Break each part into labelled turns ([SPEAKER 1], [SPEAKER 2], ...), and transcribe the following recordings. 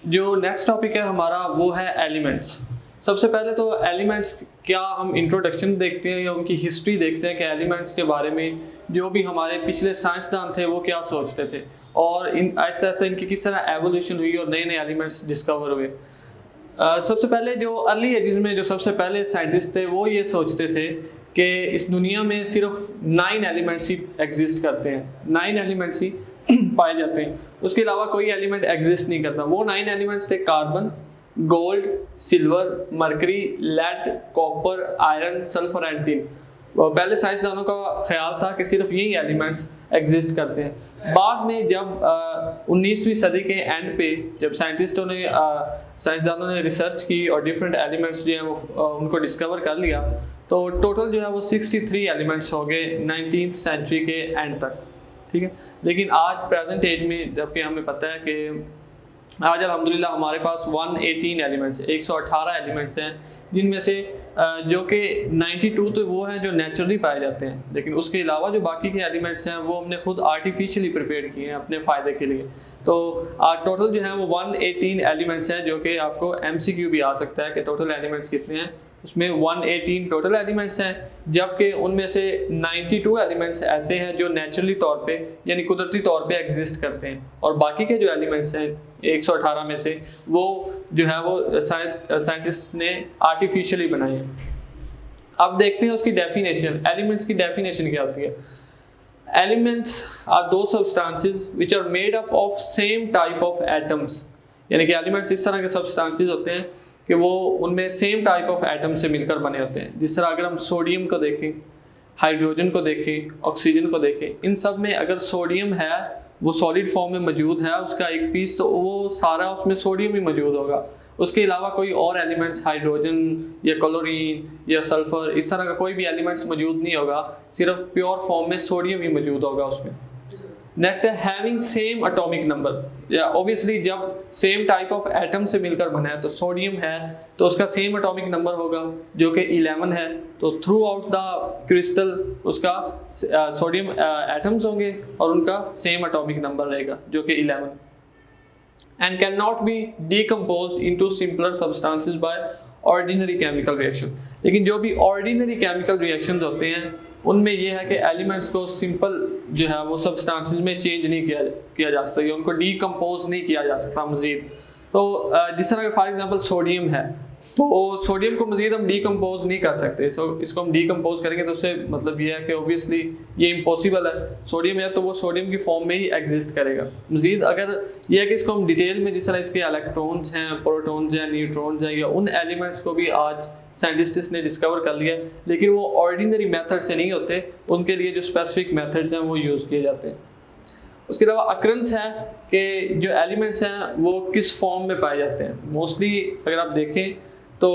[SPEAKER 1] जो next topic है हमारा वो है एलिमेंट्स। सबसे पहले तो एलिमेंट्स क्या हम इंट्रोडक्शन देखते हैं या उनकी हिस्ट्री देखते हैं कि एलिमेंट्स के बारे में जो भी हमारे पिछले साइंसदान थे वो क्या सोचते थे और इन ऐसे ऐसे इनकी किस तरह एवोल्यूशन हुई और नए नए एलिमेंट्स डिस्कवर हुए। सबसे पहले जो अर्ली एजेस में जो सबसे पहले साइंटिस्ट थे वो ये सोचते थे कि इस दुनिया में सिर्फ 9 एलिमेंट्स ही एग्जिस्ट करते हैं, 9 एलिमेंट्स ही पाए जाते हैं, उसके अलावा कोई एलिमेंट एग्जिस्ट नहीं करता। वो 9 एलिमेंट्स थे carbon, gold, silver, mercury, lead, copper, iron, sulphur and tin. पहले साइंसदानों का ख्याल था कि सिर्फ यही एलिमेंट्स एग्जिस्ट करते हैं। बाद में जब 19वीं सदी के एंड पे जब साइंसदानों ने रिसर्च की और डिफरेंट एलिमेंट्स जो हैं वो उनको डिस्कवर कर लिया, तो टोटल जो है वो 63 एलिमेंट्स हो गए 19th सेंचुरी के एंड तक। ठीक है, लेकिन आज प्रेजेंट एज में जबकि हमें पता है कि आज अल्हम्दुलिल्लाह हमारे पास 118 एलिमेंट्स 118 एलिमेंट्स हैं, जिनमें से जो कि 92 तो वो हैं जो नेचुरली पाए जाते हैं, लेकिन उसके अलावा जो बाकी के एलिमेंट्स हैं वो हमने खुद आर्टिफिशियली प्रिपेयर किए हैं अपने फ़ायदे के लिए। तो टोटल जो है वो 118 एलिमेंट्स हैं, जो कि आपको MCQ भी आ सकता है कि टोटल एलिमेंट्स कितने हैं। उसमें 118 टोटल एलिमेंट्स हैं, जबकि उनमें से 92 एलिमेंट्स ऐसे हैं जो नेचुरली तौर पे यानी कुदरती तौर पे एग्जिस्ट करते हैं, और बाकी के जो एलिमेंट्स हैं 118 में से वो जो है वो साइंटिस्ट्स ने आर्टिफिशियली बनाए हैं। अब देखते हैं उसकी डेफिनेशन। एलिमेंट्स की डेफिनेशन क्या होती है? Elements are the substances which are made up of same type of atoms. यानी कि एलिमेंट्स इस तरह के सब्सटेंसेस होते हैं कि वो उनमें सेम टाइप ऑफ एटम से मिलकर बने होते हैं। जिस तरह अगर हम सोडियम को देखें, हाइड्रोजन को देखें, ऑक्सीजन को देखें, इन सब में अगर सोडियम है वो सॉलिड फॉर्म में मौजूद है उसका एक पीस, तो वो सारा उसमें सोडियम ही मौजूद होगा। उसके अलावा कोई और एलिमेंट्स हाइड्रोजन या क्लोरीन या सल्फर इस तरह का कोई भी एलिमेंट्स मौजूद नहीं होगा, सिर्फ प्योर फॉर्म में सोडियम ही मौजूद होगा उसमें। नेक्स्ट है हैविंग सेम एटॉमिक नंबर। या ऑब्वियसली जब सेम टाइप ऑफ एटम से मिलकर बना है तो सोडियम है तो उसका सेम एटॉमिक नंबर होगा जो कि 11 है। तो थ्रू आउट द क्रिस्टल उसका सोडियम एटम्स होंगे और उनका सेम एटॉमिक नंबर रहेगा जो कि 11। And can not be decomposed into simpler substances by ordinary chemical reaction. लेकिन जो भी ऑर्डिनरी केमिकल रिएक्शंस होते हैं उनमें यह है कि एलिमेंट्स को सिंपल जो है वो सब्सटेंसेस में चेंज नहीं किया जा सकता, उनको डीकम्पोज नहीं किया जा सकता मज़ीद। तो जिस तरह फॉर एग्जांपल सोडियम है तो सोडियम को मज़ीद हम डीकम्पोज नहीं कर सकते। इसको हम डीकम्पोज करेंगे तो उससे मतलब ये है कि ऑब्वियसली ये इम्पॉसिबल है। सोडियम है तो वो सोडियम की फॉर्म में ही एग्जिस्ट करेगा। मज़ीद अगर ये है कि इसको हम डिटेल में जिस तरह इसके इलेक्ट्रॉन्स हैं, प्रोटॉन्स हैं, न्यूट्रॉन्स हैं, या उन एलिमेंट्स को भी आज साइंटिस्ट्स ने डिस्कवर कर लिया, लेकिन वो ऑर्डिनरी मेथड से नहीं होते, उनके लिए जो स्पेसिफिक मेथड्स हैं वो यूज़ किए जाते हैं। उसके अलावा अक्रंस है कि जो एलिमेंट्स हैं वो किस फॉर्म में पाए जाते हैं। मोस्टली अगर आप देखें तो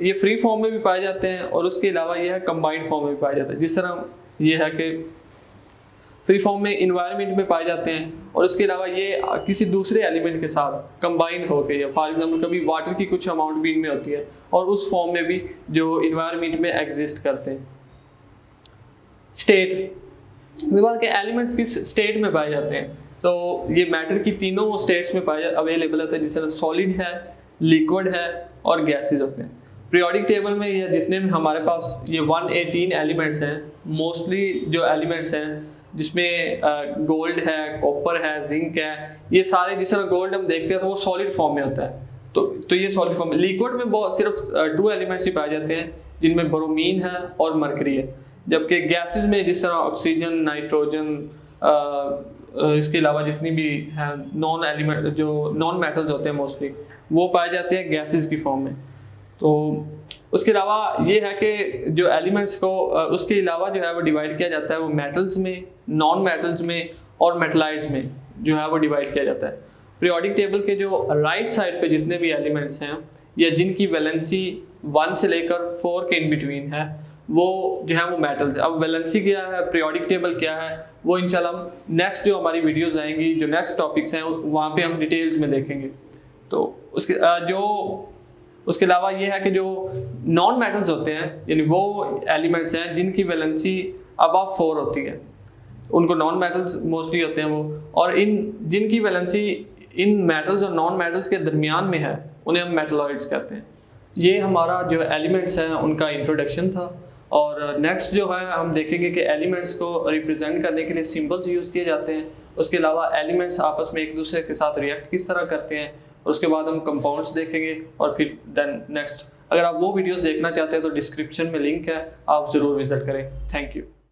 [SPEAKER 1] ये फ्री फॉर्म में भी पाए जाते हैं और उसके अलावा ये है कंबाइंड फॉर्म में भी पाए जाते हैं। जिस तरह ये है कि फ्री फॉर्म में इन्वायरमेंट में पाए जाते हैं और उसके अलावा ये किसी दूसरे एलिमेंट के साथ कंबाइन होकर, या फॉर एग्जांपल कभी वाटर की कुछ अमाउंट भी इनमें होती है और उस फॉर्म में भी जो इन्वायरमेंट में एग्जिस्ट करते हैं। स्टेट, उसके बाद के एलिमेंट्स किस स्टेट में पाए जाते हैं, तो ये मैटर की तीनों स्टेट्स में पाए अवेलेबल होते हैं, जिस तरह सॉलिड है, लिक्विड है और गैसेज होते हैं। पीरियोडिक टेबल में ये जितने भी हमारे पास ये 118 एलिमेंट्स हैं, मोस्टली जो एलिमेंट्स हैं जिसमें गोल्ड है, कॉपर है, जिंक है, ये सारे जिस तरह गोल्ड हम देखते हैं तो वो सॉलिड फॉर्म में होता है। तो ये सॉलिड फॉर्म में। लिक्विड में बहुत सिर्फ 2 एलिमेंट्स ही पाए जाते हैं जिनमें ब्रोमीन है और मरकरी है। जबकि गैसेज में जिस तरह ऑक्सीजन, नाइट्रोजन, इसके अलावा जितनी भी हैं नॉन एलिमेंट जो नॉन मेटल्स होते हैं मोस्टली वो पाए जाते हैं गैसेज की फॉर्म में। तो उसके अलावा ये है कि जो एलिमेंट्स को उसके अलावा जो है वो डिवाइड किया जाता है वो मेटल्स में, नॉन मेटल्स में और मेटलाइड्स में जो है वो डिवाइड किया जाता है। पीरियोडिक टेबल के जो राइट साइड पे जितने भी एलिमेंट्स हैं या जिनकी वैलेंसी 1 से लेकर 4 के इन बिटवीन है वो जो है वो मेटल्स है। अब वैलेंसी क्या है, पीरियोडिक टेबल क्या है, वो इंशाल्लाह हम नेक्स्ट जो हमारी वीडियोस आएंगी, जो नेक्स्ट टॉपिक्स हैं वहाँ पे हम डिटेल्स में देखेंगे। तो उसके अलावा ये है कि जो नॉन मेटल्स होते हैं यानी वो एलिमेंट्स हैं जिनकी वैलेंसी अबव 4 होती है, उनको नॉन मेटल्स मोस्टली होते हैं वो, और इन जिनकी वैलेंसी इन मेटल्स और नॉन मेटल्स के दरमियान में है उन्हें हम मेटलॉइड्स कहते हैं। ये हमारा जो एलिमेंट्स हैं उनका इंट्रोडक्शन था। और नेक्स्ट जो है हम देखेंगे कि एलिमेंट्स को रिप्रेजेंट करने के लिए सिंबल्स यूज़ किए जाते हैं। उसके अलावा एलिमेंट्स आपस में एक दूसरे के साथ रिएक्ट किस तरह करते हैं, और उसके बाद हम कंपाउंड्स देखेंगे। और फिर देन नेक्स्ट, अगर आप वो वीडियोस देखना चाहते हैं तो डिस्क्रिप्शन में लिंक है, आप ज़रूर विजिट करें। Thank you.